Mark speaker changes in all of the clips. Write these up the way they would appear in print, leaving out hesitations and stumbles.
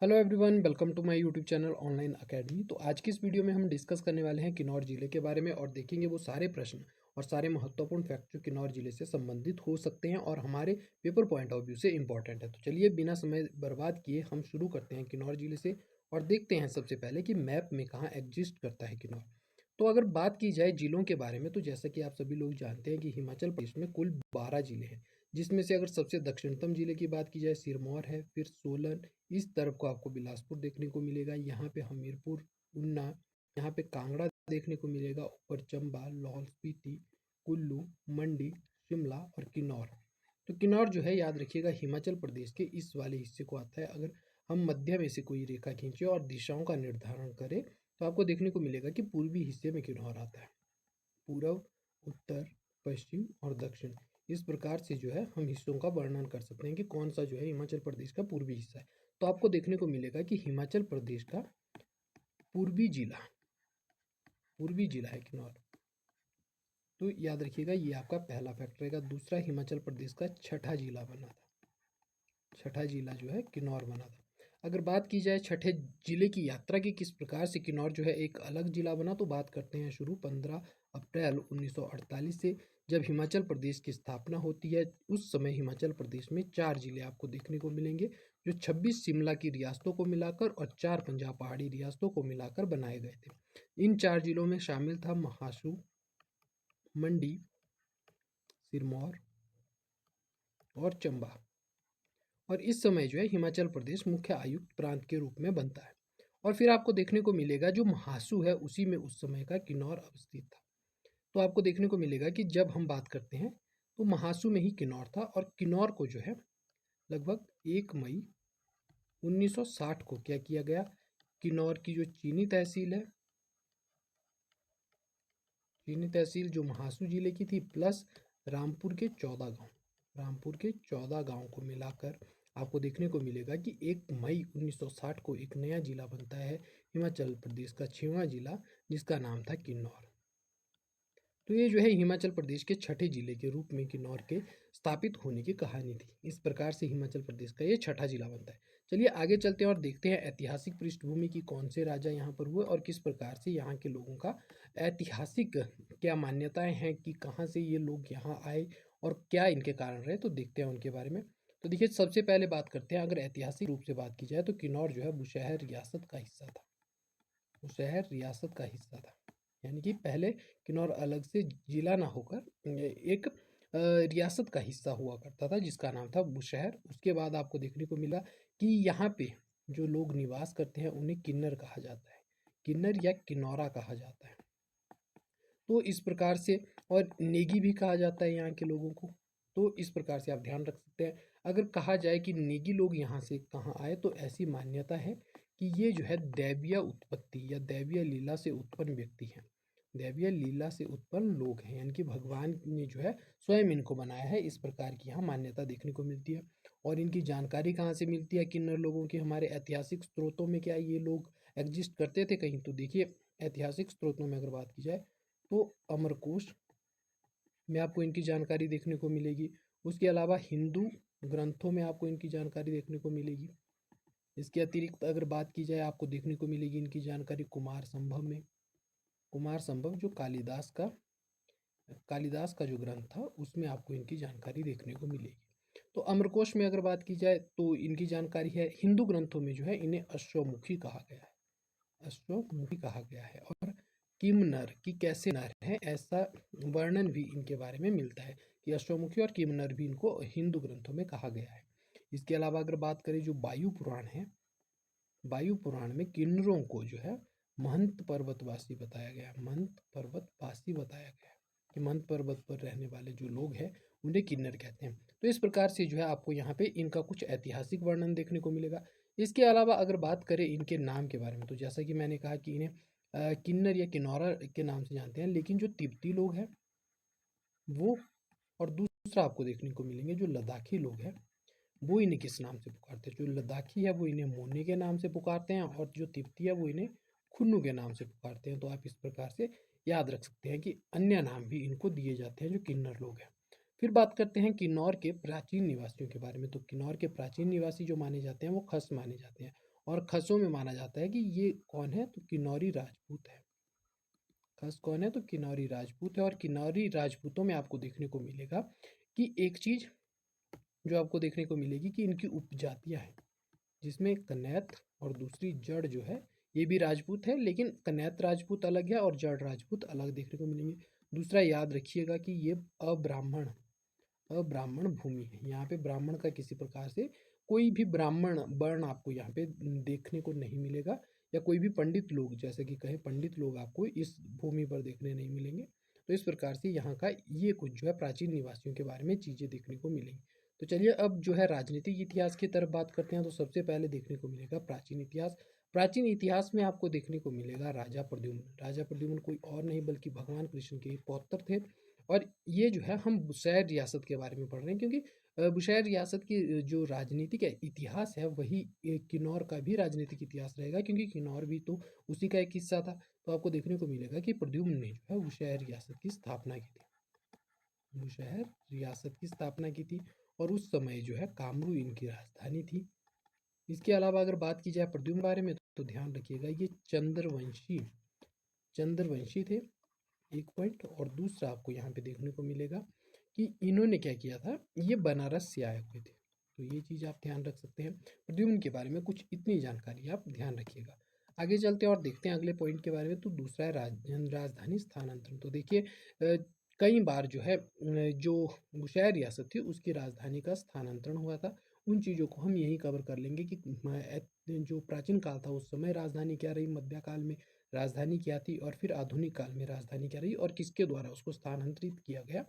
Speaker 1: Hello everyone, welcome to my YouTube channel online academy. तो आज की इस वीडियो में हम डिस्कस करने वाले हैं किन्नौर जिले के बारे में और देखेंगे वो सारे प्रश्न और सारे महत्वपूर्ण फैक्ट जो किन्नौर जिले से संबंधित हो सकते हैं और हमारे पेपर पॉइंट ऑफ व्यू से इंपॉर्टेंट है। तो चलिए बिना समय बर्बाद किए हम शुरू करते हैं किन्नौर जिले से और देखते हैं सबसे पहले कि मैप में कहाँ एग्जिस्ट करता है किन्नौर। तो अगर बात की जाए जिलों के बारे में, तो जैसा कि आप सभी लोग जानते हैं कि हिमाचल प्रदेश में कुल 12 जिले हैं, जिसमें से अगर सबसे दक्षिणतम जिले की बात की जाए सिरमौर है, फिर सोलन, इस तरफ को आपको बिलासपुर देखने को मिलेगा, यहाँ पे हमीरपुर, ऊना, यहाँ पे कांगड़ा देखने को मिलेगा, ऊपर चंबा, लाहौल स्पीति, कुल्लू, मंडी, शिमला और किन्नौर। तो किन्नौर जो है याद रखिएगा हिमाचल प्रदेश के इस वाले हिस्से को आता है। अगर हम मध्य में से कोई रेखा खींचे और दिशाओं का निर्धारण करें तो आपको देखने को मिलेगा कि पूर्वी हिस्से में किन्नौर आता है। पूर्व, उत्तर, पश्चिम और दक्षिण, इस प्रकार से जो है हम हिस्सों का वर्णन कर सकते हैं कि कौन सा जो है हिमाचल प्रदेश का पूर्वी हिस्सा है। तो आपको देखने को मिलेगा कि हिमाचल प्रदेश का पूर्वी जिला है किन्नौर। तो याद रखिएगा ये आपका पहला फैक्ट रहेगा। दूसरा, हिमाचल प्रदेश का छठा जिला बना था, छठा जिला जो है किन्नौर बना था। अगर बात की जाए छठे जिले की यात्रा की किस प्रकार से किन्नौर जो है एक अलग जिला बना, तो बात करते हैं शुरू 15 अप्रैल 1948 से, जब हिमाचल प्रदेश की स्थापना होती है। उस समय हिमाचल प्रदेश में 4 जिले आपको देखने को मिलेंगे, जो 26 शिमला की रियासतों को मिलाकर और 4 पंजाब पहाड़ी रियासतों को मिलाकर बनाए गए थे। इन 4 जिलों में शामिल था महासू, मंडी, सिरमौर और चंबा। और इस समय जो है हिमाचल प्रदेश मुख्य आयुक्त प्रांत के रूप में बनता है। और फिर आपको देखने को मिलेगा जो महासू है उसी में उस समय का किन्नौर अवस्थित था। तो आपको देखने को मिलेगा कि जब हम बात करते हैं तो महासू में ही किन्नौर था, और किन्नौर को जो है लगभग 1 मई 1960 को क्या किया गया, किन्नौर की जो चीनी तहसील है, चीनी तहसील जो महासू जिले की थी, प्लस रामपुर के 14 गांव, रामपुर के 14 गांव को मिलाकर आपको देखने को मिलेगा कि 1 मई 1960 को एक नया जिला बनता है, हिमाचल प्रदेश का 6वां जिला, जिसका नाम था किन्नौर। तो ये जो है हिमाचल प्रदेश के छठे जिले के रूप में किन्नौर के स्थापित होने की कहानी थी। इस प्रकार से हिमाचल प्रदेश का ये छठा जिला बनता है। चलिए आगे चलते हैं और देखते हैं ऐतिहासिक पृष्ठभूमि की कौन से राजा यहाँ पर हुए और किस प्रकार से यहाँ के लोगों का ऐतिहासिक क्या मान्यताएं हैं कि कहाँ से ये लोग यहाँ आए और क्या इनके कारण रहे, तो देखते हैं उनके बारे में। तो देखिए सबसे पहले बात करते हैं, अगर ऐतिहासिक रूप से बात की जाए तो किन्नौर जो है बुशहर रियासत का हिस्सा था, बुशहर रियासत का हिस्सा था। यानी कि पहले किन्नौर अलग से जिला ना होकर एक रियासत का हिस्सा हुआ करता था जिसका नाम था बुशहर। उसके बाद आपको देखने को मिला कि यहाँ पे जो लोग निवास करते हैं उन्हें किन्नर कहा जाता है, किन्नर या किन्नौरा कहा जाता है। तो इस प्रकार से, और नेगी भी कहा जाता है यहाँ के लोगों को। तो इस प्रकार से आप ध्यान रख सकते हैं। अगर कहा जाए कि नेगी लोग यहाँ से कहाँ आए, तो ऐसी मान्यता है कि ये जो है दैवीय उत्पत्ति या दैवीय लीला से उत्पन्न व्यक्ति हैं, दैवीय लीला से उत्पन्न लोग हैं, यानी कि भगवान ने जो है स्वयं इनको बनाया है। इस प्रकार की यहाँ मान्यता देखने को मिलती है। और इनकी जानकारी कहाँ से मिलती है किन्नर लोगों की, हमारे ऐतिहासिक स्रोतों में क्या ये लोग एग्जिस्ट करते थे कहीं, तो देखिए ऐतिहासिक स्रोतों में अगर बात की जाए तो अमरकोश में आपको इनकी जानकारी देखने को मिलेगी। उसके अलावा हिंदू ग्रंथों में आपको इनकी जानकारी देखने को मिलेगी। इसके अतिरिक्त अगर बात की जाए आपको देखने को मिलेगी इनकी जानकारी कुमार संभव में, कुमार संभव जो कालिदास का जो ग्रंथ था उसमें आपको इनकी जानकारी देखने को मिलेगी। तो अमरकोश में अगर बात की जाए तो इनकी जानकारी है। हिंदू ग्रंथों में जो है इन्हें अश्वमुखी कहा गया है, अश्वमुखी कहा गया है। और किमनर की कैसे नर है ऐसा वर्णन भी इनके बारे में मिलता है कि अश्वमुखी और किमनर भी इनको हिंदू ग्रंथों में कहा गया है। इसके अलावा अगर बात करें जो वायु पुराण है, वायु पुराण में किन्नरों को जो है महंत पर्वतवासी बताया गया, महंत पर्वतवासी बताया गया कि महंत पर्वत पर रहने वाले जो लोग हैं उन्हें किन्नर कहते हैं। तो इस प्रकार से जो है आपको यहाँ पे इनका कुछ ऐतिहासिक वर्णन देखने को मिलेगा। इसके अलावा अगर बात करें इनके नाम के बारे में, तो जैसा कि मैंने कहा कि इन्हें किन्नर या किन्नौरा के नाम से जानते हैं, लेकिन जो तिब्बती लोग हैं वो, और दूसरा आपको देखने को मिलेंगे जो लद्दाखी लोग हैं वो इन्हें किस नाम से पुकारते हैं। जो लद्दाखी है वो इन्हें मोने के नाम से पुकारते हैं, और जो तिब्बती है वो इन्हें खुन्नू के नाम से पुकारते हैं। तो आप इस प्रकार से याद रख सकते हैं कि अन्य नाम भी इनको दिए जाते हैं जो किन्नर लोग हैं। फिर बात करते हैं किन्नौर के प्राचीन निवासियों के बारे में। तो किन्नौर के प्राचीन निवासी जो माने जाते हैं वो खस माने जाते हैं, और खसों में माना जाता है कि ये कौन है, तो किन्नौरी राजपूत है। खस कौन है, तो किन्नौरी राजपूत है। और किन्नौरी राजपूतों में आपको देखने को मिलेगा कि एक चीज़ जो आपको देखने को मिलेगी कि इनकी उपजातियाँ हैं, जिसमें कनैत और दूसरी जड़ जो है ये भी राजपूत है, लेकिन कनैत राजपूत अलग है और जड़ राजपूत अलग देखने को मिलेंगे। दूसरा याद रखिएगा कि ये अब्राह्मण अब्राह्मण भूमि है। यहाँ पे ब्राह्मण का किसी प्रकार से कोई भी ब्राह्मण वर्ण आपको यहाँ पे देखने को नहीं मिलेगा, या कोई भी पंडित लोग, जैसे कि कहें पंडित लोग, आपको इस भूमि पर देखने नहीं मिलेंगे। तो इस प्रकार से यहाँ का ये कुछ जो है प्राचीन निवासियों के बारे में चीज़ें देखने को मिलेंगी। तो चलिए अब जो है राजनीतिक इतिहास की तरफ बात करते हैं। तो सबसे पहले देखने को मिलेगा प्राचीन इतिहास। प्राचीन इतिहास में आपको देखने को मिलेगा राजा प्रद्युम्न। राजा प्रद्युम्न कोई और नहीं बल्कि भगवान कृष्ण के पौत्र थे। और ये जो है हम बुशैर रियासत के बारे में पढ़ रहे हैं, क्योंकि बुशैर रियासत की जो राजनीतिक इतिहास है वही किन्नौर का भी राजनीतिक इतिहास रहेगा, क्योंकि किन्नौर भी तो उसी का एक हिस्सा था। तो आपको देखने को मिलेगा कि प्रद्युम्न ने जो है बुशैर रियासत की स्थापना की थी। बुशैर रियासत की स्थापना की थी और उस समय जो है कामरू इनकी राजधानी थी। इसके अलावा अगर बात की जाए प्रद्युम्न बारे में, तो ध्यान रखिएगा ये चंद्रवंशी थे, एक पॉइंट। और दूसरा आपको यहाँ पे देखने को मिलेगा कि इन्होंने क्या किया था, ये बनारस से आए हुए थे। तो ये चीज़ आप ध्यान रख सकते हैं। प्रद्युम्न के बारे में कुछ इतनी जानकारी आप ध्यान रखिएगा। आगे चलते हैं और देखते हैं अगले पॉइंट के बारे में। तो दूसरा है राजधानी स्थानांतरण। तो देखिए कई बार जो है जो बुशैर रियासत थी उसकी राजधानी का स्थानांतरण हुआ था। उन चीज़ों को हम यही कवर कर लेंगे कि जो प्राचीन काल था उस समय राजधानी क्या रही, मध्यकाल में राजधानी क्या थी, और फिर आधुनिक काल में राजधानी क्या रही, और किसके द्वारा उसको स्थानांतरित किया गया,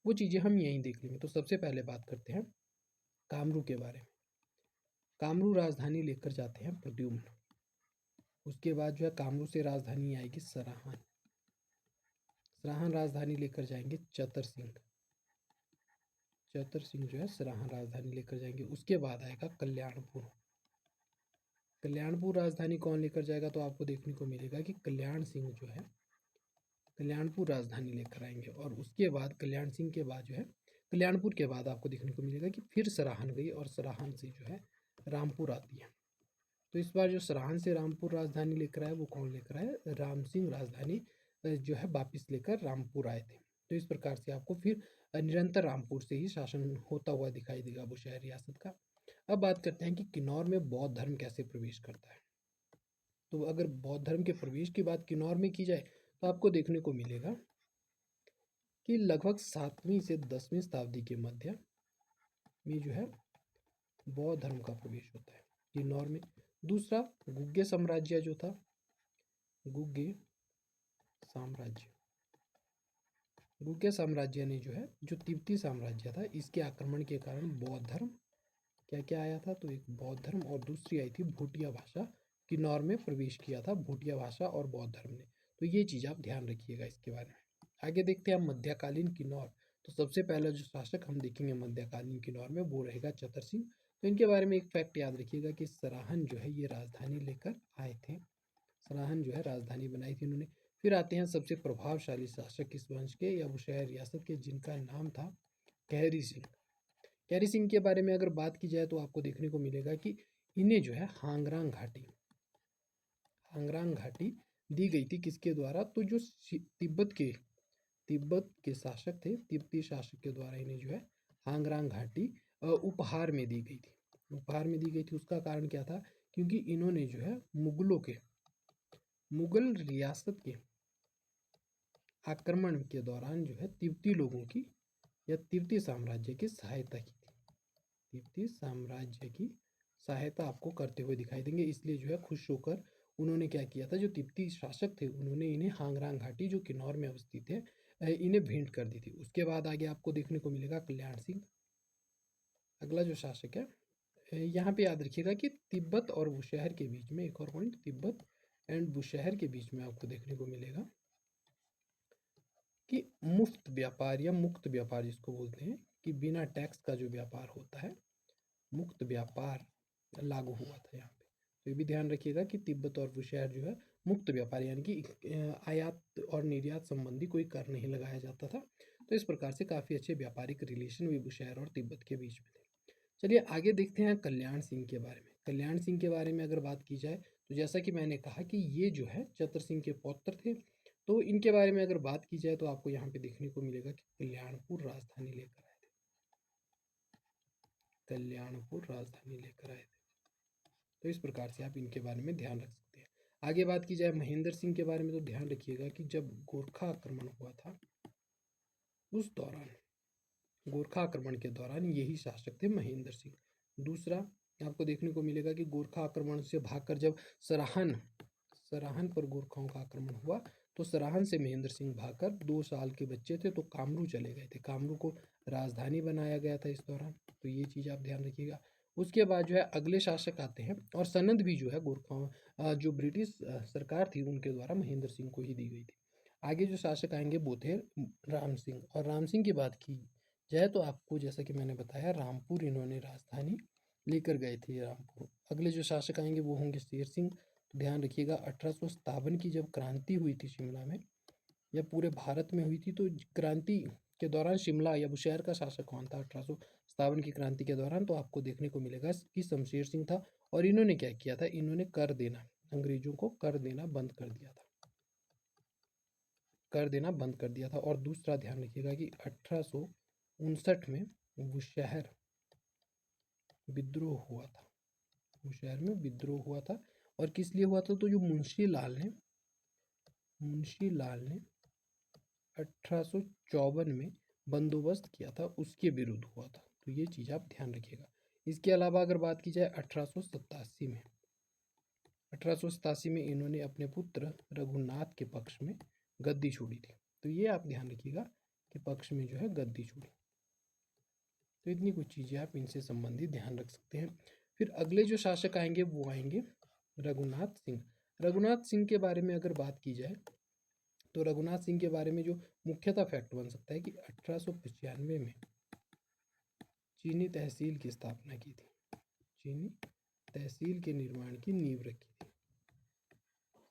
Speaker 1: वो चीज़ें हम यहीं देख लेंगे। तो सबसे पहले बात करते हैं कामरू के बारे में। कामरू राजधानी लेकर जाते हैं प्रद्युम्न। उसके बाद जो है कामरू से राजधानी आएगी सराहन। सराहन राजधानी लेकर जाएंगे चतर सिंह। चतर सिंह जो है सराहन राजधानी लेकर जाएंगे। उसके बाद आएगा कल्याणपुर। कल्याणपुर राजधानी कौन लेकर जाएगा, तो आपको देखने को मिलेगा कि कल्याण सिंह जो है कल्याणपुर राजधानी लेकर आएंगे। और उसके बाद कल्याण सिंह के बाद जो है कल्याणपुर के बाद आपको देखने को मिलेगा कि फिर सराहन गई, और सराहन से जो है रामपुर आती है। तो इस बार जो सराहन से रामपुर राजधानी लेकर आए वो कौन लेकर आए, राम सिंह राजधानी जो है वापिस लेकर रामपुर आए थे। तो इस प्रकार से आपको फिर निरंतर रामपुर से ही शासन होता हुआ दिखाई देगा बुशैर रियासत का। अब बात करते हैं कि किन्नौर में बौद्ध धर्म कैसे प्रवेश करता है। तो अगर बौद्ध धर्म के प्रवेश की बात किन्नौर में की जाए, तो आपको देखने को मिलेगा कि लगभग 7वीं से 10वीं शताब्दी के मध्य में जो है बौद्ध धर्म का प्रवेश होता है किन्नौर में। दूसरा गुग्गे साम्राज्य जो था, गुग्गे साम्राज्य गुग्गे साम्राज्य ने जो है जो तिब्बती साम्राज्य था इसके आक्रमण के कारण बौद्ध धर्म क्या क्या आया था, तो एक बौद्ध धर्म और दूसरी आई थी भूटिया भाषा। किन्नौर में प्रवेश किया था भूटिया भाषा और बौद्ध धर्म ने। तो ये चीज़ आप ध्यान रखिएगा इसके बारे में। आगे देखते हैं हम मध्यकालीन किन्नौर। तो सबसे पहला जो शासक हम देखेंगे मध्यकालीन किन्नौर में वो रहेगा चतर सिंह। तो इनके बारे में एक फैक्ट याद रखिएगा कि सराहन जो है ये राजधानी लेकर आए थे। सराहन जो है राजधानी बनाई थी उन्होंने। फिर आते हैं सबसे प्रभावशाली शासक इस वंश के या बुशैर रियासत के, जिनका नाम था कैरी सिंह। कैरी सिंह के बारे में अगर बात की जाए तो आपको देखने को मिलेगा कि इन्हें जो है हांगरांग घाटी दी गई थी। किसके द्वारा, तो जो तिब्बत के शासक थे, तिब्बती शासक के द्वारा इन्हें जो है हांगरांग घाटी उपहार में दी गई थी। उपहार में दी गई थी उसका कारण क्या था, क्योंकि इन्होंने जो है मुगल रियासत के आक्रमण के दौरान जो है तिब्बती लोगों की या तिब्बती साम्राज्य की सहायता की थी। तिब्बती साम्राज्य की सहायता आपको करते हुए दिखाई देंगे। इसलिए जो है खुश होकर उन्होंने क्या किया था, जो तिब्बती शासक थे उन्होंने इन्हें हांगरांग घाटी जो किन्नौर में अवस्थित है इन्हें भेंट कर दी थी। उसके बाद आगे आपको देखने को मिलेगा कल्याण सिंह। अगला जो शासक है यहाँ पे याद रखिएगा कि तिब्बत और बुशहर के बीच में एक और पॉइंट, तिब्बत एंड बुशहर के बीच में आपको देखने को मिलेगा कि मुफ्त व्यापार या मुक्त व्यापार जिसको बोलते हैं, कि बिना टैक्स का जो व्यापार होता है मुक्त व्यापार लागू हुआ था यहाँ पे। तो ये भी ध्यान रखिएगा कि तिब्बत और बुशहर जो है मुक्त व्यापार यानी कि आयात और निर्यात संबंधी कोई कर नहीं लगाया जाता था। तो इस प्रकार से काफ़ी अच्छे व्यापारिक रिलेशन भी बुशहर और तिब्बत के बीच में थे। चलिए आगे देखते हैं कल्याण सिंह के बारे में। कल्याण सिंह के बारे में अगर बात की जाए तो जैसा कि मैंने कहा कि ये जो है चतर सिंह के पौत्र थे। तो इनके बारे में अगर बात की जाए तो आपको यहाँ पे देखने को मिलेगा कि कल्याणपुर राजधानी लेकर आए थे। कल्याणपुर राजधानी लेकर आए थे। तो इस प्रकार से आप इनके बारे में ध्यान रख सकते हैं। आगे बात की जाए महेंद्र सिंह के बारे में तो ध्यान रखिएगा कि जब गोरखा आक्रमण हुआ था उस दौरान, गोरखा आक्रमण के दौरान यही शासक थे महेंद्र सिंह। दूसरा आपको देखने को मिलेगा कि गोरखा आक्रमण से भागकर जब सराहन पर गोरखाओं का आक्रमण हुआ तो सराहन से महेंद्र सिंह भागकर 2 साल के बच्चे थे तो कामरू चले गए थे। कामरू को राजधानी बनाया गया था इस दौरान। तो ये चीज़ आप ध्यान रखिएगा। उसके बाद जो है अगले शासक आते हैं और सनद भी जो है गोरखाओं जो ब्रिटिश सरकार थी उनके द्वारा महेंद्र सिंह को ही दी गई थी। आगे जो शासक आएंगे वो थे राम सिंह। और राम सिंह की बात की जाए तो आपको जैसा कि मैंने बताया रामपुर इन्होंने राजधानी लेकर गए थे रामपुर। अगले जो शासक आएंगे वो होंगे शेर सिंह। तो ध्यान रखिएगा 1857 की जब क्रांति हुई थी शिमला में या पूरे भारत में हुई थी तो क्रांति के दौरान शिमला या बुशहर का शासक कौन था 1857 की क्रांति के दौरान? तो आपको देखने को मिलेगा कि शमशेर सिंह था। और इन्होंने क्या किया था? इन्होंने कर देना, अंग्रेजों को कर देना बंद कर दिया था, कर देना बंद कर दिया था। और दूसरा ध्यान रखिएगा कि 1859 में बुशहर विद्रोह हुआ था। बुशहर में विद्रोह हुआ था और किस लिए हुआ था? तो जो मुंशी लाल ने 1854 में बंदोबस्त किया था उसके विरुद्ध हुआ था। तो ये चीज़ आप ध्यान रखिएगा। इसके अलावा अगर बात की जाए 1887 में इन्होंने अपने पुत्र रघुनाथ के पक्ष में गद्दी छोड़ी थी। तो ये आप ध्यान रखिएगा कि पक्ष में जो है गद्दी छोड़ी। तो इतनी कुछ चीज़ें आप इनसे संबंधित ध्यान रख सकते हैं। फिर अगले जो शासक आएंगे वो आएंगे रघुनाथ सिंह। रघुनाथ सिंह के बारे में अगर बात की जाए तो रघुनाथ सिंह के बारे में जो मुख्यतः फैक्ट बन सकता है कि 1895 में चीनी तहसील की स्थापना की थी। चीनी तहसील के निर्माण की नींव रखी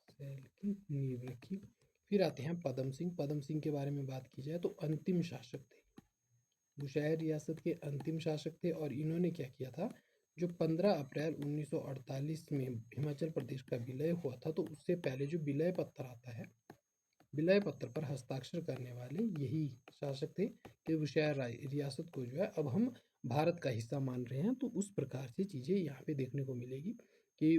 Speaker 1: थी, नींव रखी। फिर आते हैं पदम सिंह। पदम सिंह के बारे में बात की जाए तो अंतिम शासक थे, बुशहर रियासत के अंतिम शासक थे। और इन्होंने क्या किया था? जो 15 अप्रैल 1948 में हिमाचल प्रदेश का विलय हुआ था तो उससे पहले जो विलय पत्र आता है, विलय पत्र पर हस्ताक्षर करने वाले यही शासक थे कि बुशहर रियासत को जो है अब हम भारत का हिस्सा मान रहे हैं। तो उस प्रकार से चीज़ें यहाँ पे देखने को मिलेगी कि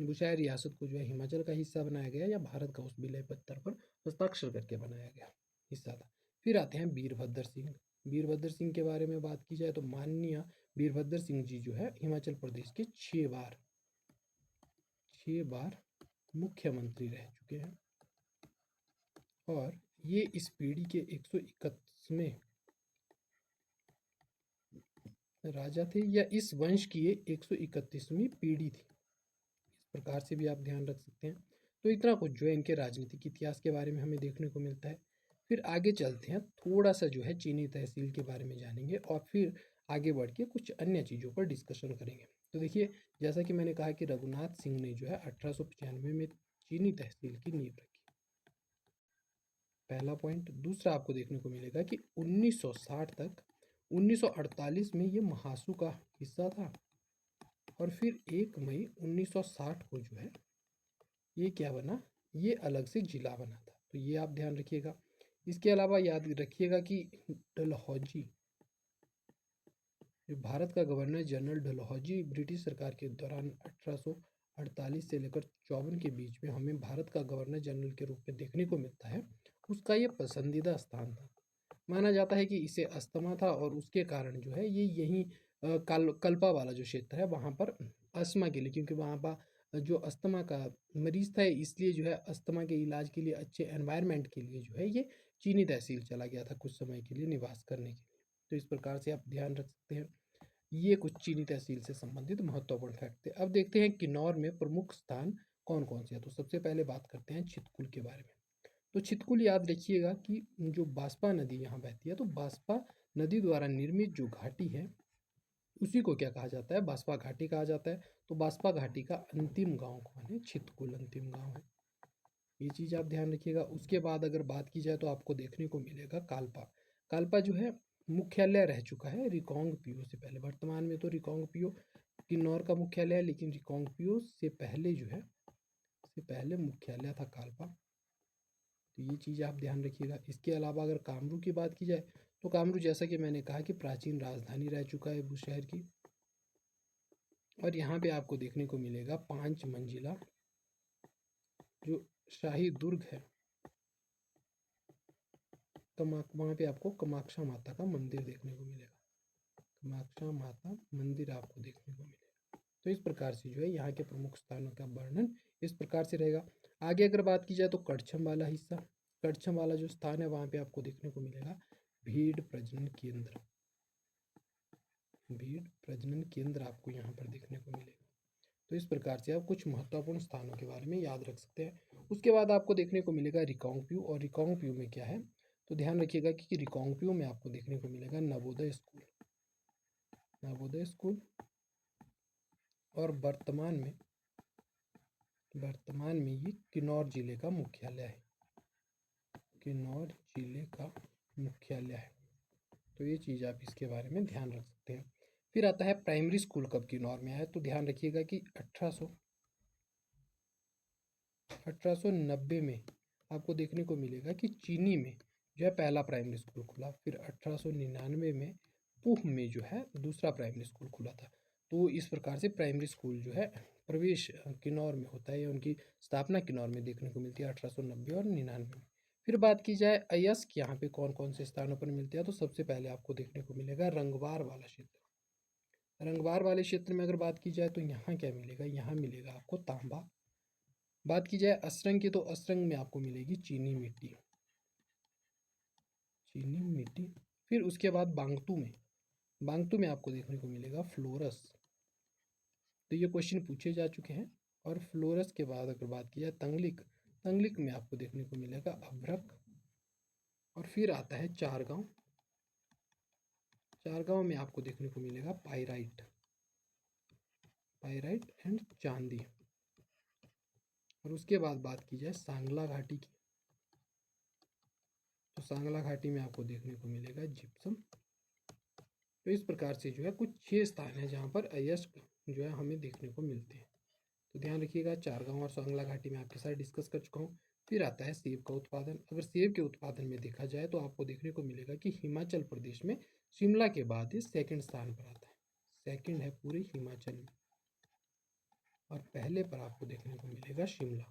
Speaker 1: बुशहर रियासत को जो है हिमाचल का हिस्सा बनाया गया या भारत का उस विलय पत्र पर हस्ताक्षर करके बनाया गया हिस्सा था। फिर आते हैं वीरभद्र सिंह। वीरभद्र सिंह के बारे में बात की जाए तो माननीय वीरभद्र सिंह जी जो है हिमाचल प्रदेश के 6 बार मुख्यमंत्री रह चुके हैं। और ये इस पीढ़ी के 131वें राजा थे या इस वंश की ये 131वीं पीढ़ी थी। इस प्रकार से भी आप ध्यान रख सकते हैं। तो इतना कुछ जो है इनके राजनीतिक इतिहास के बारे में हमें देखने को मिलता है। फिर आगे चलते हैं, थोड़ा सा जो है चीनी तहसील के बारे में जानेंगे और फिर आगे बढ़ के कुछ अन्य चीज़ों पर डिस्कशन करेंगे। तो देखिए, जैसा कि मैंने कहा कि रघुनाथ सिंह ने जो है 1895 में चीनी तहसील की नींव रखी, पहला पॉइंट। दूसरा आपको देखने को मिलेगा कि 1960 तक 1948 में ये महासू का हिस्सा था और फिर 1 मई 1960 को जो है ये क्या बना? ये अलग से जिला बना था। तो ये आप ध्यान रखिएगा। इसके अलावा याद रखिएगा कि डलहौजी, जो भारत का गवर्नर जनरल डलहौजी ब्रिटिश सरकार के दौरान 1848 से लेकर 54 के बीच में हमें भारत का गवर्नर जनरल के रूप में देखने को मिलता है। उसका ये पसंदीदा स्थान था। माना जाता है कि इसे अस्थमा था और उसके कारण जो है ये यहीं कल्पा वाला जो क्षेत्र है वहाँ पर अस्थमा के लिए, क्योंकि वहाँ पर जो अस्थमा का मरीज था इसलिए जो है अस्थमा के इलाज के लिए अच्छे एनवायरनमेंट के लिए जो है ये चीनी तहसील चला गया था कुछ समय के लिए निवास करने के लिए। तो इस प्रकार से आप ध्यान रख सकते हैं। ये कुछ चीनी तहसील से संबंधित महत्वपूर्ण फैक्ट थे। अब देखते हैं किन्नौर में प्रमुख स्थान कौन कौन से हैं। तो सबसे पहले बात करते हैं छितकुल के बारे में। तो छितकुल याद रखिएगा कि जो बास्पा नदी यहाँ बहती है तो बास्पा नदी द्वारा निर्मित जो घाटी है उसी को क्या कहा जाता है? बास्पा घाटी कहा जाता है। तो बास्पा घाटी का अंतिम गांव कौन है? छितकुल अंतिम गांव है। ये चीज़ आप ध्यान रखिएगा। उसके बाद अगर बात की जाए तो आपको देखने को मिलेगा कालपा। कालपा जो है मुख्यालय रह चुका है रिकांग पिओ से पहले। वर्तमान में तो रिकांग पिओ किन्नौर का मुख्यालय है, लेकिन रिकांगपिओ से पहले जो है, से पहले मुख्यालय था कालपा। तो ये चीज़ आप ध्यान रखिएगा। इसके अलावा अगर कामरू की बात की जाए तो कामरू जैसा कि मैंने कहा कि प्राचीन राजधानी रह चुका है उस शहर की। और यहाँ पे आपको देखने को मिलेगा 5 मंजिला जो शाही दुर्ग है, वहाँ पे आपको कामाक्षा माता का मंदिर देखने को मिलेगा। कामाक्षा माता मंदिर आपको देखने को मिलेगा। तो इस प्रकार से जो है यहाँ के प्रमुख स्थानों का वर्णन इस प्रकार से रहेगा। आगे अगर बात की जाए तो कड़छम वाला हिस्सा, कड़छम वाला जो स्थान है वहाँ पे आपको देखने को मिलेगा भीड़ प्रजनन केंद्र। भीड़ प्रजनन केंद्र आपको यहाँ पर देखने को मिलेगा। तो इस प्रकार से आप कुछ महत्वपूर्ण स्थानों के बारे में याद रख सकते हैं। उसके बाद आपको देखने को मिलेगा रिकांगपिओ, और रिकांगपिओ में क्या है तो ध्यान रखिएगा कि रिकांगपिओ में आपको देखने को मिलेगा नवोदय स्कूल। नवोदय स्कूल, और वर्तमान में ये किन्नौर जिले का मुख्यालय है। किन्नौर जिले का मुख्यालय है। तो ये चीज़ आप इसके बारे में ध्यान रख सकते हैं। फिर आता है प्राइमरी स्कूल कब किन्नौर में आया, तो ध्यान रखिएगा कि 1890 में आपको देखने को मिलेगा कि चीनी में जो है पहला प्राइमरी स्कूल खुला। फिर 1899 में पूह में जो है दूसरा प्राइमरी स्कूल खुला था। तो इस प्रकार से प्राइमरी स्कूल जो है प्रवेश किन्नौर में होता है, या उनकी स्थापना किन्नौर में देखने को मिलती है 1890 और 99 में। फिर बात की जाए अयस्क यहाँ पे कौन कौन से स्थानों पर मिलते हैं, तो सबसे पहले आपको देखने को मिलेगा रंगवार वाला क्षेत्र। रंगवार वाले क्षेत्र में अगर बात की जाए तो यहाँ क्या मिलेगा, यहाँ मिलेगा आपको तांबा। बात की जाए असरंग की तो असरंग में आपको मिलेगी चीनी मिट्टी, चीनी मिट्टी। फिर उसके बाद बांगतू में आपको देखने को मिलेगा फ्लोरस। तो ये क्वेश्चन पूछे जा चुके हैं। और फ्लोरस के बाद अगर बात की जाए तंगलिक, तंगलिक में आपको देखने को मिलेगा अभ्रक। और फिर आता है चारगांव, चारगांव में आपको देखने को मिलेगा पाइराइट, पाइराइट एंड चांदी। और उसके बाद बात की जाए सांगला घाटी की, तो सांगला घाटी में आपको देखने को मिलेगा जिप्सम। तो इस प्रकार से जो है कुछ 6 स्थान है जहाँ पर अयस्क जो है हमें देखने को मिलते हैं। तो ध्यान रखिएगा, चारगांव और सांगला घाटी में आपके साथ डिस्कस कर चुका हूँ। फिर आता है सेब का उत्पादन। अगर सेब के उत्पादन में देखा जाए तो आपको देखने को मिलेगा कि हिमाचल प्रदेश में शिमला के बाद ये सेकंड स्थान पर आता है, सेकंड है पूरे हिमाचल में, और पहले पर आपको देखने को मिलेगा शिमला।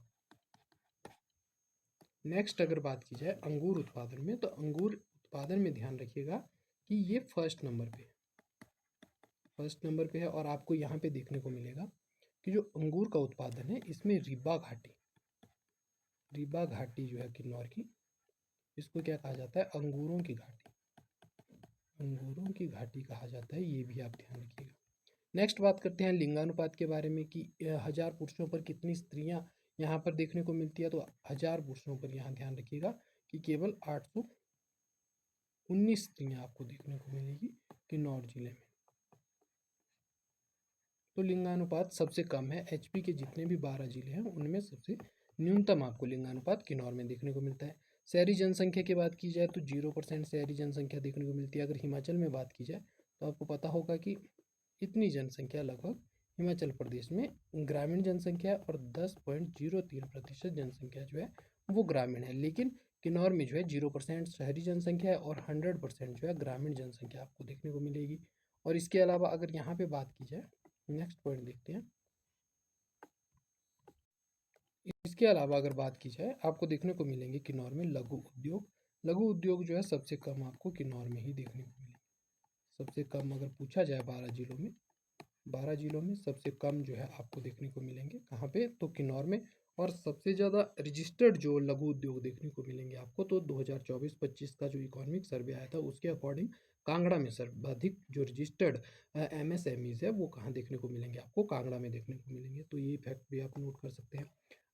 Speaker 1: नेक्स्ट अगर बात की जाए अंगूर उत्पादन में, तो अंगूर उत्पादन में ध्यान रखिएगा कि ये फर्स्ट नंबर पे है, फर्स्ट नंबर पे है। और आपको यहाँ पे देखने को मिलेगा कि जो अंगूर का उत्पादन है इसमें रीबा घाटी, रीबा घाटी जो है किन्नौर की, इसको क्या कहा जाता है, अंगूरों की घाटी, अंगूरों की घाटी कहा जाता है। ये भी आप ध्यान रखिएगा। नेक्स्ट बात करते हैं लिंगानुपात के बारे में कि 1000 पुरुषों पर कितनी स्त्रियां यहाँ पर देखने को मिलती है। तो 1000 पुरुषों पर यहाँ ध्यान रखिएगा कि केवल 819 स्त्रियां आपको देखने को मिलेगी किन्नौर जिले में। तो लिंगानुपात सबसे कम है। एचपी के जितने भी 12 जिले हैं उनमें सबसे न्यूनतम आपको लिंगानुपात किन्नौर में देखने को मिलता है। शहरी जनसंख्या की बात की जाए तो 0% शहरी जनसंख्या देखने को मिलती है। अगर हिमाचल में बात की जाए तो आपको पता होगा कि इतनी जनसंख्या लगभग हिमाचल प्रदेश में ग्रामीण जनसंख्या, और 10.03% जनसंख्या जो है वो ग्रामीण है। लेकिन किन्नौर में जो है 0% शहरी जनसंख्या है और 100% जो है ग्रामीण जनसंख्या आपको देखने को मिलेगी। और इसके अलावा अगर यहाँ पे बात की जाए, नेक्स्ट पॉइंट देखते हैं। इसके अलावा अगर बात की जाए आपको देखने को मिलेंगे किन्नौर में लघु उद्योग। लघु उद्योग जो है सबसे कम आपको किन्नौर में ही देखने को मिलेंगे। सबसे कम अगर पूछा जाए 12 जिलों में, 12 जिलों में सबसे कम जो है आपको देखने को मिलेंगे कहाँ पे, तो किन्नौर में। और सबसे ज़्यादा रजिस्टर्ड जो लघु उद्योग देखने को मिलेंगे आपको, तो 2024-25 का जो इकोनॉमिक सर्वे आया था उसके अकॉर्डिंग कांगड़ा में सर्वाधिक जो रजिस्टर्ड एमएसएमईज है वो कहाँ देखने को मिलेंगे, आपको कांगड़ा में देखने को मिलेंगे। तो ये फैक्ट भी आप नोट कर सकते हैं।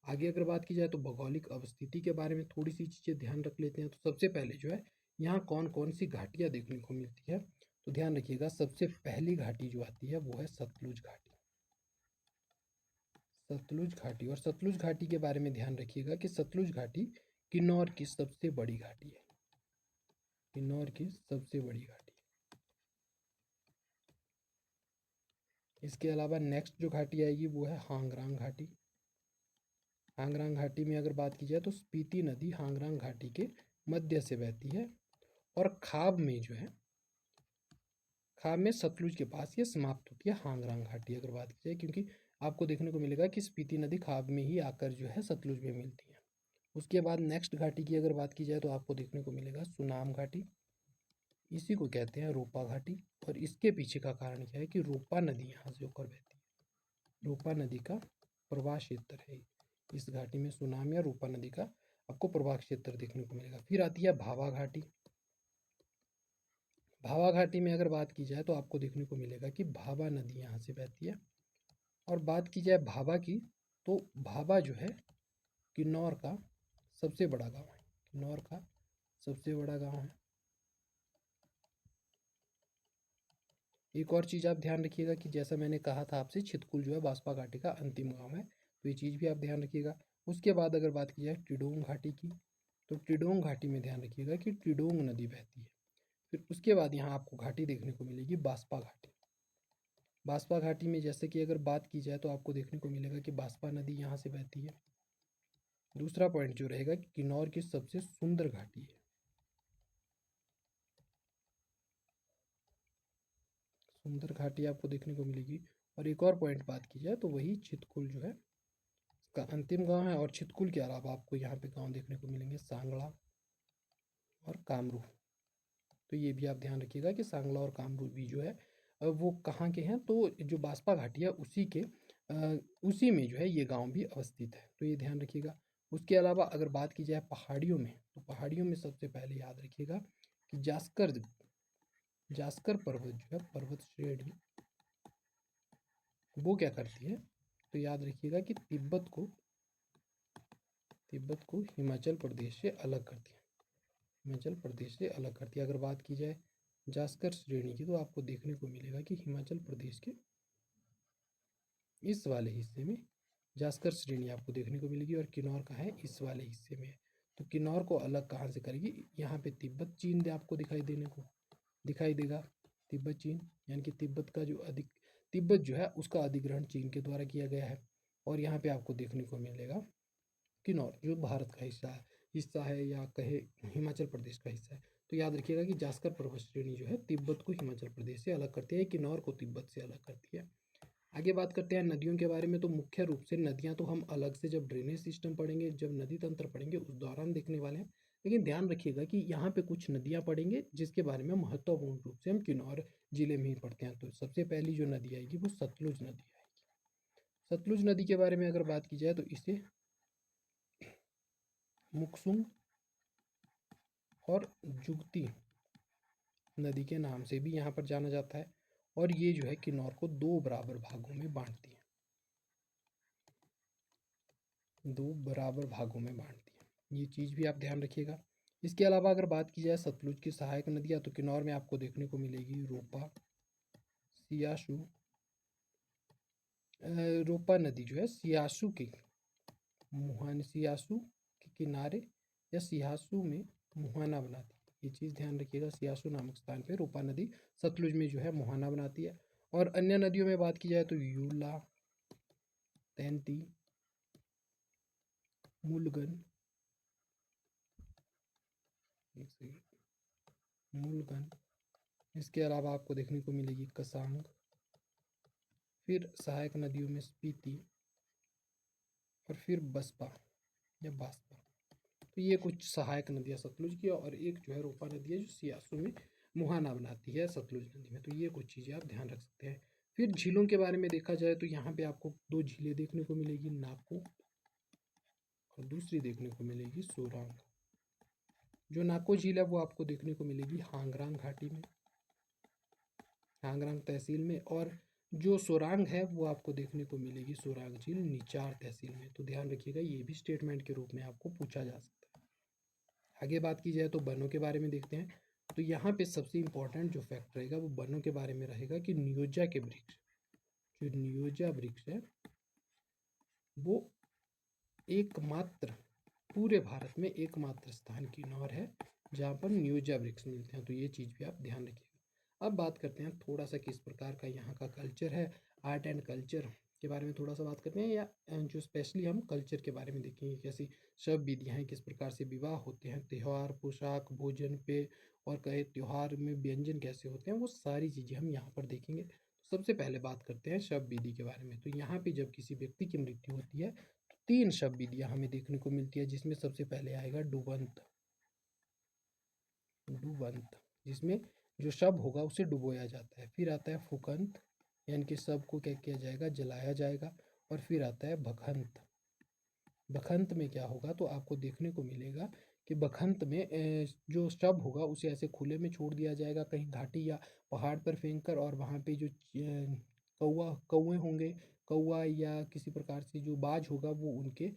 Speaker 1: आगे अगर बात की जाए तो भौगोलिक अवस्थिति के बारे में थोड़ी सी चीज़ें ध्यान रख लेते हैं। तो सबसे पहले जो है यहाँ कौन कौन सी घाटियाँ देखने को मिलती है, तो ध्यान रखिएगा सबसे पहली घाटी जो आती है वो है सतलुज घाटी, सतलुज घाटी। और सतलुज घाटी के बारे में ध्यान रखिएगा कि सतलुज घाटी किन्नौर की सबसे बड़ी घाटी है, किन्नौर की सबसे बड़ी घाटी। इसके अलावा नेक्स्ट जो घाटी आएगी वो है हांगरांग घाटी। हांगरांग घाटी में अगर बात की जाए तो स्पीति नदी हांगरांग घाटी के मध्य से बहती है और खाब में जो है, खाब में सतलुज के पास ये समाप्त होती है हांगरांग घाटी अगर बात की जाए, क्योंकि आपको देखने को मिलेगा कि स्पीति नदी खाब में ही आकर जो है सतलुज में मिलती है। उसके बाद नेक्स्ट घाटी की अगर बात की जाए तो आपको देखने को मिलेगा सुनाम घाटी। इसी को कहते हैं रोपा घाटी। और इसके पीछे का कारण क्या है कि रोपा नदी यहाँ से होकर बहती है। रोपा नदी का प्रवाह क्षेत्र है इस घाटी में। सुनाम या रोपा नदी का आपको प्रवाह क्षेत्र देखने को मिलेगा। फिर आती है भावा घाटी। भावा घाटी में अगर बात की जाए तो आपको देखने को मिलेगा कि भावा नदी यहाँ से बहती है। और बात की जाए भाभा की, तो भाभा जो है किन्नौर का सबसे बड़ा गांव है। किन्नौर का सबसे बड़ा गांव है। एक और चीज़ आप ध्यान रखिएगा कि जैसा मैंने कहा था आपसे, छितकुल जो है बांसपा घाटी का अंतिम गांव है, तो ये चीज़ भी आप ध्यान रखिएगा। उसके बाद अगर बात की जाए टिडोंग घाटी की, तो टिडोंग घाटी में ध्यान रखिएगा कि टिडोंग नदी बहती है। फिर उसके बाद यहाँ आपको घाटी देखने को मिलेगी बांसपा घाटी। बांसपा घाटी में जैसे कि अगर बात की जाए तो आपको देखने को मिलेगा कि बांसपा नदी यहाँ से बहती है। दूसरा पॉइंट जो रहेगा कि किन्नौर की सबसे सुंदर घाटी है। सुंदर घाटी आपको देखने को मिलेगी। और एक और पॉइंट बात की जाए तो वही छितकुल जो है इसका अंतिम गांव है। और छितकुल के अलावा आपको यहाँ पे गांव देखने को मिलेंगे सांगला और कामरू। तो ये भी आप ध्यान रखिएगा कि सांगला और कामरू भी जो है वो कहाँ के हैं, तो जो बांसपा घाटी है उसी में जो है ये गांव भी अवस्थित है, तो ये ध्यान रखिएगा। उसके अलावा अगर बात की जाए पहाड़ियों में, तो पहाड़ियों में सबसे पहले याद रखिएगा कि जास्कर पर्वत जो है पर्वत श्रेणी, वो क्या करती है, तो याद रखिएगा कि तिब्बत को हिमाचल प्रदेश से अलग करती है। हिमाचल प्रदेश से अलग करती है। अगर बात की जाए जास्कर श्रेणी की, तो आपको देखने को मिलेगा कि हिमाचल प्रदेश के इस वाले हिस्से में जास्कर श्रेणी आपको देखने को मिलेगी और किन्नौर का है इस वाले हिस्से में है। तो किन्नौर को अलग कहाँ से करेगी, यहाँ पे तिब्बत चीन आपको दिखाई देगा। तिब्बत चीन यानी कि तिब्बत जो है उसका अधिग्रहण चीन के द्वारा किया गया है। और यहाँ पे आपको देखने को मिलेगा किन्नौर जो भारत का हिस्सा है या कहे हिमाचल प्रदेश का हिस्सा है। तो याद रखिएगा कि जास्कर पर्वत श्रेणी जो है तिब्बत को हिमाचल प्रदेश से अलग करती है, किन्नौर को तिब्बत से अलग करती है। आगे बात करते हैं नदियों के बारे में। तो मुख्य रूप से नदियां तो हम अलग से जब ड्रेनेज सिस्टम पढ़ेंगे, जब नदी तंत्र पढ़ेंगे उस दौरान देखने वाले हैं। लेकिन ध्यान रखिएगा कि यहाँ पे कुछ नदियां पढ़ेंगे जिसके बारे में महत्वपूर्ण रूप से हम किन्नौर जिले में ही पढ़ते हैं। तो सबसे पहली जो नदी आएगी वो सतलुज नदी आएगी। सतलुज नदी के बारे में अगर बात की जाए तो इसे मुकसुंग और जुगती नदी के नाम से भी यहाँ पर जाना जाता है। और ये जो है किन्नौर को दो बराबर भागों में बांटती है। ये चीज़ भी आप ध्यान रखिएगा। इसके अलावा अगर बात की जाए सतलुज की सहायक नदियाँ, तो किन्नौर में आपको देखने को मिलेगी रोपा, सियासू। रोपा नदी जो है सियासू के किनारे या सियासू में मुहाना बनाती है। ये चीज़ ध्यान रखिएगा, सियासू नामक स्थान पे रोपा नदी सतलुज में जो है मुहाना बनाती है। और अन्य नदियों में बात की जाए तो यूला, तैंती, मूलगन, इसके अलावा आपको देखने को मिलेगी कसांग। फिर सहायक नदियों में स्पीति और फिर बसपा या बासपा। तो ये कुछ सहायक नदियाँ सतलुज की, और एक जो है रोपा नदी है जो सियासू में मुहाना बनाती है सतलुज नदी में। तो ये कुछ चीज़ें आप ध्यान रख सकते हैं। फिर झीलों के बारे में देखा जाए तो यहाँ पे आपको दो झीलें देखने को मिलेगी, नाको और दूसरी देखने को मिलेगी सोरांग। जो नाको झील है वो आपको देखने को मिलेगी हांगरांग घाटी में, हांगरांग तहसील में। और जो सोरांग है वो आपको देखने को मिलेगी सोरांग झील निचार तहसील में। तो ध्यान रखिएगा, ये भी स्टेटमेंट के रूप में आपको पूछा जा सकता है। आगे बात की जाए तो वनों के बारे में देखते हैं। तो यहाँ पे सबसे इम्पोर्टेंट जो फैक्ट रहेगा वो वनों के बारे में रहेगा कि नियोजा के वृक्ष, जो नियोजा वृक्ष है वो एकमात्र पूरे भारत में एकमात्र स्थान किन्नौर है जहाँ पर नियोजा वृक्ष मिलते हैं। तो ये चीज़ भी आप ध्यान रखिएगा। अब बात करते हैं थोड़ा सा किस प्रकार का यहाँ का कल्चर है। आर्ट एंड कल्चर के बारे में थोड़ा सा बात करते हैं, या जो स्पेशली हम कल्चर के बारे में देखेंगे, कैसी शव विधियाँ हैं, किस प्रकार से विवाह होते हैं, त्यौहार, पोशाक, भोजन पे, और कहे त्यौहार में व्यंजन कैसे होते हैं, वो सारी चीज़ें हम यहाँ पर देखेंगे। तो सबसे पहले बात करते हैं शव विधि के बारे में। तो यहाँ पे जब किसी व्यक्ति की मृत्यु होती है तो 3 शव विधियाँ हमें देखने को मिलती है, जिसमें सबसे पहले आएगा डूबंत। डूबंत जिसमें जो शव होगा उसे डुबोया जाता है। फिर आता है फुकंत, यानी कि शव को क्या किया जाएगा, जलाया जाएगा। और फिर आता है बखंत। बखंत में क्या होगा, तो आपको देखने को मिलेगा कि बखंत में जो शव होगा उसे ऐसे खुले में छोड़ दिया जाएगा, कहीं घाटी या पहाड़ पर फेंक कर, और वहाँ पे जो कौवे होंगे, कौवा या किसी प्रकार से जो बाज होगा वो उनके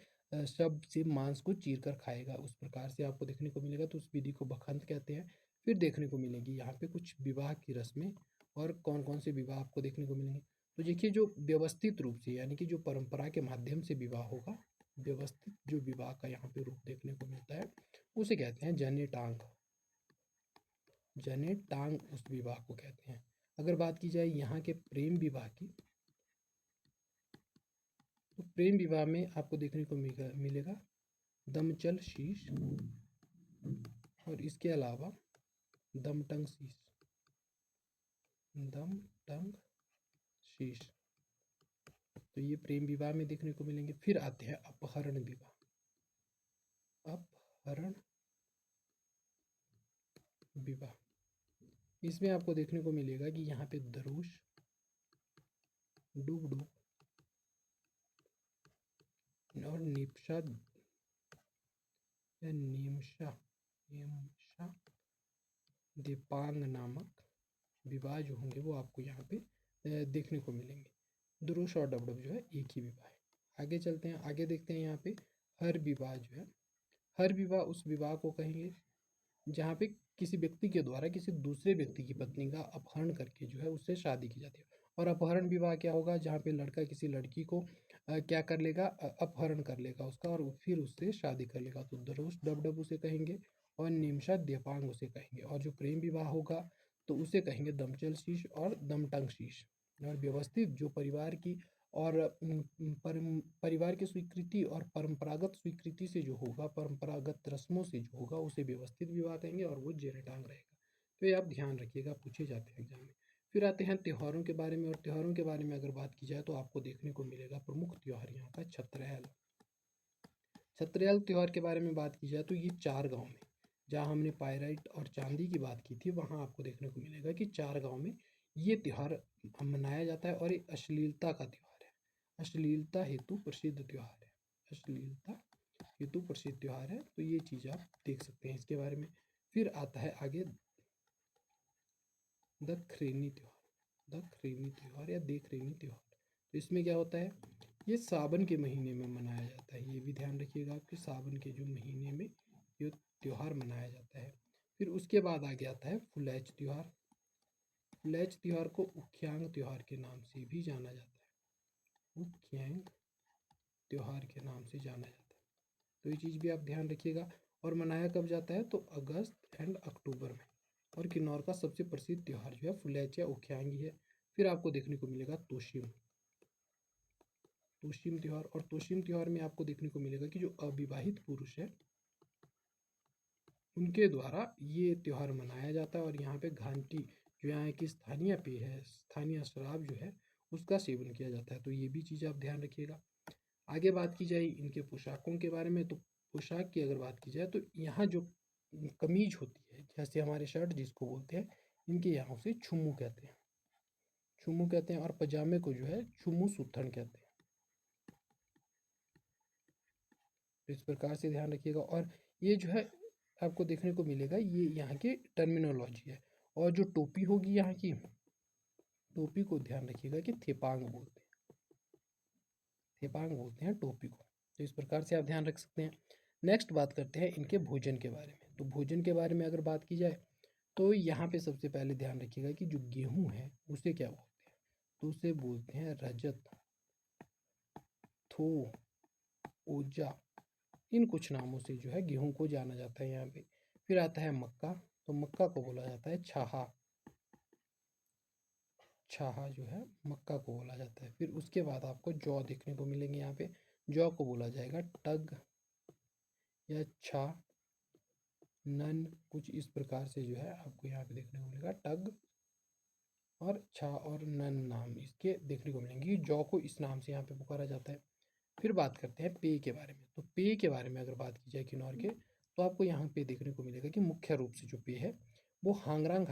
Speaker 1: शव से मांस को चीर कर खाएगा। उस प्रकार से आपको देखने को मिलेगा, तो उस विधि को बखंत कहते हैं। फिर देखने को मिलेगी यहाँ पे कुछ विवाह की रस्में, और कौन कौन से विवाह आपको देखने को मिलेंगे। तो देखिए, जो व्यवस्थित रूप से यानी कि जो परंपरा के माध्यम से विवाह होगा, व्यवस्थित जो विवाह का यहाँ पे रूप देखने को मिलता है, उसे कहते हैं जने टांग। जने टांग उस विवाह को कहते हैं। अगर बात की जाए यहाँ के प्रेम विवाह की, तो प्रेम विवाह में आपको देखने को मिलेगा दमचल शीश, और इसके अलावा दमटंग शीश। दमटंग शीश, तो ये प्रेम विवाह में देखने को मिलेंगे। फिर आते हैं अपहरण विवाह। अपहरण विवाह, इसमें आपको देखने को मिलेगा कि यहाँ पे धनुष, डुगडुग और निपशा या नीमशा नीमशा दीपांग नामक विवाह जो होंगे वो आपको यहाँ पे देखने को मिलेंगे। दुरुष और डबडब जो है एक ही विवाह है। आगे चलते हैं, आगे देखते हैं यहाँ पे हर विवाह जो है। हर विवाह उस विवाह को कहेंगे जहाँ पे किसी व्यक्ति के द्वारा किसी दूसरे व्यक्ति की पत्नी का अपहरण करके जो है उससे शादी की जाती है। और अपहरण विवाह क्या होगा, जहाँ पे लड़का किसी लड़की को क्या कर लेगा, अपहरण कर लेगा उसका, और फिर उससे शादी कर लेगा। तो दरोश डबडब उसे कहेंगे, और निमशा देपांग उसे कहेंगे। और जो प्रेम विवाह होगा तो उसे कहेंगे दमचल शीश और दमटंग शीश। और व्यवस्थित जो परिवार की और परिवार की स्वीकृति और परंपरागत स्वीकृति से जो होगा, परंपरागत रस्मों से जो होगा, उसे व्यवस्थित विवाह कहेंगे, और वो जेरेटांग रहेगा। तो ये आप ध्यान रखिएगा, पूछे जाते हैं एग्जाम में। फिर आते हैं त्योहारों के बारे में। और त्योहारों के बारे में अगर बात की जाए तो आपको देखने को मिलेगा प्रमुख त्योहार यहाँ का छत्रैल। छत्रैल त्योहार के बारे में बात की जाए तो ये 4 गांव में, जहाँ हमने पायराइट और चांदी की बात की थी, वहाँ आपको देखने को मिलेगा कि 4 गांव में ये त्यौहार मनाया जाता है। और ये अश्लीलता का त्यौहार है, अश्लीलता हेतु प्रसिद्ध त्यौहार है, अश्लीलता हेतु प्रसिद्ध त्यौहार है। तो ये चीज़ आप देख सकते हैं इसके बारे में। फिर आता है आगे दखरेनी त्यौहार। दखरेनी त्यौहार या देखरेनी त्यौहार, तो इसमें क्या होता है, ये सावन के महीने में मनाया जाता है। ये भी ध्यान रखिएगा आपके सावन के जो महीने में ये त्यौहार मनाया जाता है। फिर उसके बाद आगे आता है फुलैच त्यौहार। फुलैच त्यौहार को उख्यांग त्यौहार के नाम से भी जाना जाता है, उख्यांग त्यौहार के नाम से जाना जाता है। तो ये चीज़ भी आप ध्यान रखिएगा। और मनाया कब जाता है, तो अगस्त एंड अक्टूबर में। और किन्नौर का सबसे प्रसिद्ध त्यौहार जो है फुलैच या उख्यांग ही है। फिर आपको देखने को मिलेगा तोशिम, तोशिम त्यौहार। और तोशिम त्यौहार में आपको देखने को मिलेगा कि जो अविवाहित पुरुष है उनके द्वारा ये त्यौहार मनाया जाता है। और यहाँ पे घांटी जो यहाँ की स्थानीय पेय है, स्थानीय शराब जो है, उसका सेवन किया जाता है। तो ये भी चीज़ आप ध्यान रखिएगा। आगे बात की जाए इनके पोशाकों के बारे में, तो पोशाक की अगर बात की जाए तो यहाँ जो कमीज होती है, जैसे हमारे शर्ट जिसको बोलते हैं, इनके यहाँ से छुम्मू कहते हैं, छुम्मू कहते हैं। और पजामे को जो है छुम्मू सुत्थन कहते हैं। तो इस प्रकार से ध्यान रखिएगा। और ये जो है आपको देखने को मिलेगा, ये यहाँ की टर्मिनोलॉजी है। और जो टोपी होगी यहाँ की, टोपी को ध्यान रखिएगा कि थेपांग बोलते हैं, थेपांग बोलते हैं टोपी को। तो इस प्रकार से आप ध्यान रख सकते हैं। नेक्स्ट बात करते हैं इनके भोजन के बारे में। तो भोजन के बारे में अगर बात की जाए तो यहाँ पे सबसे पहले ध्यान रखिएगा कि जो गेहूँ है उसे क्या बोलते हैं, तो उसे बोलते हैं रजत, थो, ओजा। इन कुछ नामों से जो है गेहूं को जाना जाता है यहाँ पे। फिर आता है मक्का, तो मक्का को बोला जाता है छाहा, छाहा जो है मक्का को बोला जाता है। फिर उसके बाद आपको जौ देखने को मिलेंगे। यहाँ पे जौ को बोला जाएगा टग या छा नन, कुछ इस प्रकार से जो है आपको यहाँ पे देखने को मिलेगा। टग और छा और नन नाम इसके देखने को मिलेंगे। जौ को इस नाम से यहाँ पे पुकारा जाता है। फिर बात करते हैं पेय के बारे में। तो पेय के बारे में अगर बात की जाए किन्नौर के, तो आपको यहाँ पे देखने को मिलेगा कि मुख्य रूप से जो पेय है वो हांगरांग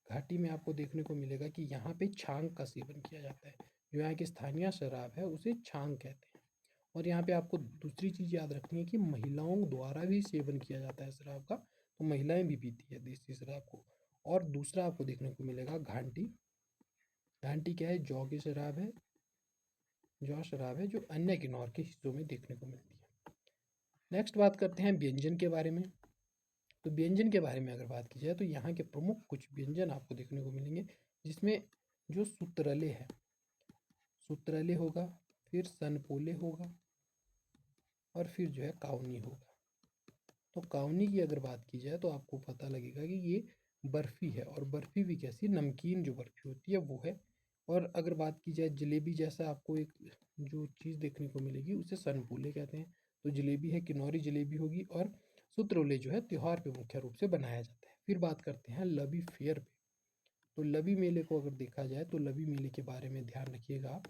Speaker 1: घाटी में आपको देखने को मिलेगा कि यहाँ पे छांग का सेवन किया जाता है। जो यहाँ की स्थानीय शराब है उसे छांग कहते हैं। और यहाँ पे आपको दूसरी चीज़ याद रखनी है कि महिलाओं द्वारा भी सेवन किया जाता है शराब का, तो महिलाएं भी पीती है देसी शराब को। और दूसरा आपको देखने को मिलेगा घांटी। घांटी क्या है? जौ शराब है जो अन्य किन्नौर के हिस्सों में देखने को मिलती है। नेक्स्ट बात करते हैं व्यंजन के बारे में। तो व्यंजन के बारे में अगर बात की जाए तो यहाँ के प्रमुख कुछ व्यंजन आपको देखने को मिलेंगे, जिसमें जो सूत्रले होगा, फिर सनपोले होगा और फिर जो है काउनी होगा। तो काउनी की अगर बात की जाए तो आपको पता लगेगा कि ये बर्फ़ी है, और बर्फ़ी भी कैसी? नमकीन जो बर्फ़ी होती है वो है। और अगर बात की जाए जलेबी जैसा आपको एक जो चीज़ देखने को मिलेगी उसे सनपोले कहते हैं। तो जलेबी है, किन्नौरी जलेबी होगी। और सुत्रौले जो है त्यौहार पे मुख्य रूप से बनाया जाता है। फिर बात करते हैं लबी फेयर पे। तो लबी मेले को अगर देखा जाए तो लबी मेले के बारे में ध्यान रखिएगा आप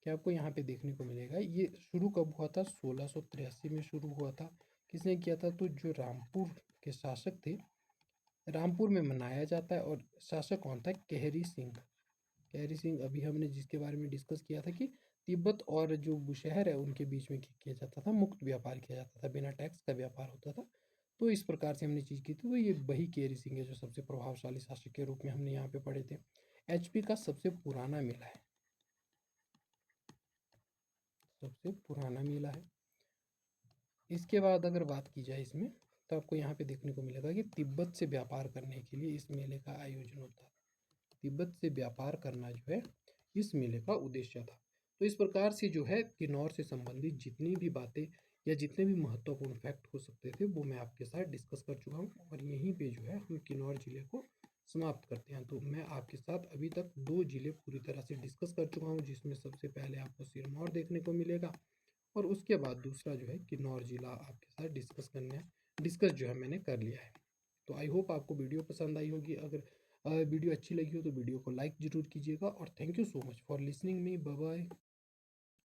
Speaker 1: कि आपको यहाँ पे देखने को मिलेगा। ये शुरू कब हुआ था? 1683 में शुरू हुआ था। किसने किया था? तो जो रामपुर के शासक थे, रामपुर में मनाया जाता है। और शासक कौन था? केहरी सिंह। केहरी सिंह अभी हमने जिसके बारे में डिस्कस किया था कि तिब्बत और जो बुशहर है उनके बीच में किया जाता था, मुक्त व्यापार किया जाता था, बिना टैक्स का व्यापार होता था। तो इस प्रकार से हमने चीज़ की थी। तो ये वही केहरी सिंह है जो सबसे प्रभावशाली शासक के रूप में हमने यहाँ पे पढ़े थे। एचपी का सबसे पुराना मेला है। इसके बाद अगर बात की जाए इसमें, तो आपको यहाँ पे देखने को मिलेगा कि तिब्बत से व्यापार करने के लिए इस मेले का आयोजन होता है। तिब्बत से व्यापार करना जो है इस मेले का उद्देश्य था। तो इस प्रकार से जो है किन्नौर से संबंधित जितनी भी बातें या जितने भी महत्वपूर्ण फैक्ट हो सकते थे वो मैं आपके साथ डिस्कस कर चुका हूँ। और यहीं पे जो है हम किन्नौर जिले को समाप्त करते हैं। तो मैं आपके साथ अभी तक 2 जिले पूरी तरह से डिस्कस कर चुका हूँ, जिसमें सबसे पहले आपको सिरमौर देखने को मिलेगा और उसके बाद दूसरा जो है किन्नौर जिला आपके साथ डिस्कस जो है मैंने कर लिया है। तो आई होप आपको वीडियो पसंद आई होगी। अगर वीडियो अच्छी लगी हो तो वीडियो को लाइक ज़रूर कीजिएगा। और thank you so much for listening me. Bye bye.